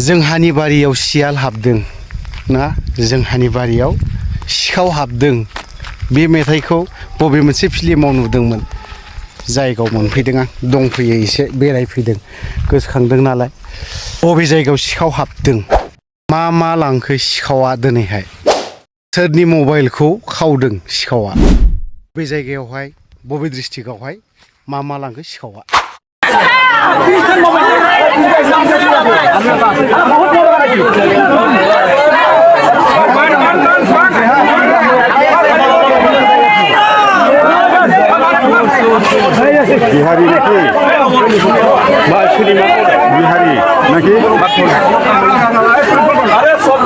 जोंहानि बारियाव सियाल हाबदों ना जोंहानि बारियाव सिखाव हाबदों बे मेथाइखौ बबे मोनसे फिल्माव नुदोंमोन जायगायाव मोनफैदों आं दंफैयो एसे बेरायफैदों गोसोखांदों नालाय बबे जायगायाव सिखाव हाबदों मा लांखो सिखावा दिनैहाय सोरनि मबाइलखौ खावदों सिखावा बबे जायगायावहाय बबे डिस्ट्रिक्टआवहाय मा लांखो सिखावा बिहारी नाকি मा सिनेमा बिहारी नाকি আরে সব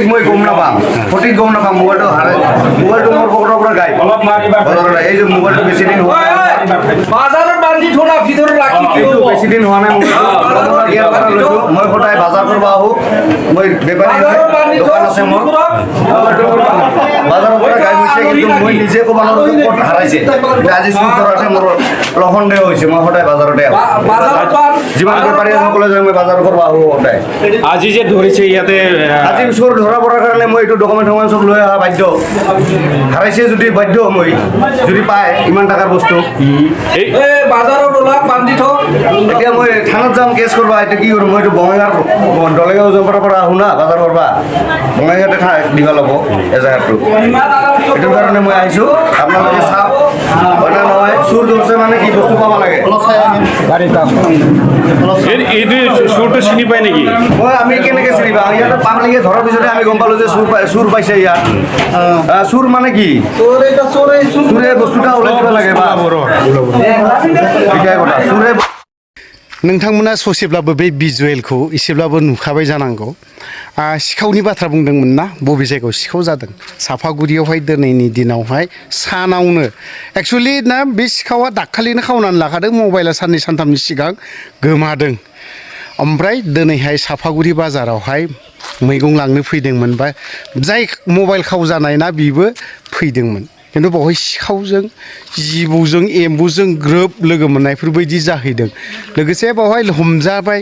মই গম নাপাম সঠিক গম নাপাম মোবাইলটো হাৰাই মোবাইলটো মোৰ পকেটৰ পৰা গায় অলপ মাৰিবা বজাৰত এই যে মোবাইলটো বেছি দিন হোৱা বাজাৰত বান্ধি থোলা ভিতৰত ৰাখি কিয় বেছি দিন হোৱা নাই মই সদায় বাজাৰ কৰিব আহোঁ মই বেপাৰী দোকান আছে মোৰ বাজাৰৰ পৰা গাই গৈছে কিন্তু মই নিজে ক'ব নোৱাৰোঁ ক'ত হাৰাইছে আজি চুৰ কৰাতে মোৰ অলপ সন্দেহ হৈছে মই সদায় বাজাৰতে আহোঁ যিমান বেপাৰী সকলে যে মই বাজাৰ কৰিব আহোঁ সদায় আজি যে ধৰিছে ইয়াতে আজি চোৰ ধৰা পৰাৰ কাৰণে মই এইটো ডকুমেণ্ট চব লৈ অহা বাধ্য হাৰাইছে যদি বাধ্য মই যদি পায় ইমান টকাৰ বস্তু বাজাৰত ওলাক বান্ধি থ এতিয়া মই থানাত যাম কেছ কৰিব এতিয়া কি কৰোঁ মই এইটো বঙাইগাঁও দলেগাঁও জম্পাৰ পৰা আহোঁ না বাজাৰ কৰবা বঙাইগাঁৱতে দিব ল'ব এজাহাৰটো এইটোৰ কাৰণে মই আহিছোঁ আপোনালোকে চাওক হয় না নহয় চোৰ ধৰিছে মানে কি বস্তু পাব লাগে এইটো চোৰটো চিনি পায় নেকি আমি কেনেকৈ চিনি পাওঁ ইয়াতে পাব্লিকে ধৰাৰ পিছতে আমি গম পালোঁ যে চোৰ পাইছে ইয়াত চোৰ মানে কি চোৰে বস্তুটা ওলাই দিব লাগে বা চোৰে नोंथांमोना ससेब्लाबो बे भिजुवेलखौ एसेब्लाबो नुखाबाय जानांगौ सिखावनि बाथ्रा बुंदोंमोन ना बबे जायगायाव सिखाव जादों साफागुरियावहाय दिनैनि दिनावहाय सानावनो एक्चुअलि ना बे सिखावा दाखालिनो खावनानै लाखादों मबाइला साननै सानथामनि सिगां गोमादों ओमफ्राय दिनैहाय साफागुरि बाजारावहाय मैगं लांनो फैदोंमोन बा जाय मबाइल खावजानाय ना बिबो फैदोंमोन खिन्थु बावहाय सिखावजों जिबौजों एम्बुजों ग्रोब लोगो मोननायफोरबायदि जाहैदों लोगोसे बावहाय हमजाबाय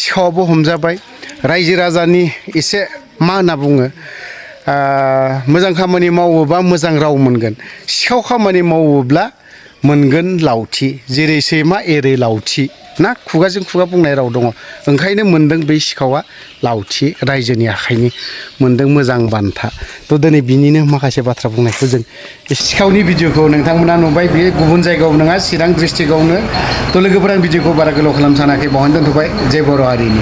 सिखावाबो हमजाबाय रायजो राजानि एसे मा होनना बुङो मोजां खामानि मावोबा मोजां राव मोनगोन सिखाव खामानि मावोब्ला मोनगोन लावथि जेरै सैमा एरै लावथि ना खुगाजों खुगा बुंनाय राव दङ ओंखायनो मोनदों बे सिखावा लावथि रायजोनि आखाइनि मोनदों मोजां बान्था थ' दिनै बिनिनो माखासे बाथ्रा बुंनायखौ जों सिखावनि भिडिअखौ नोंथांमोना नुबाय बे गुबुन जायगायाव नङा चिरां डिस्ट्रिक्टआवनो थ' लोगोफोरा भिडिअखौ बारा गोलाव खालामनो सानाखै बावनो दोनथ'बाय जय बर' हारिनि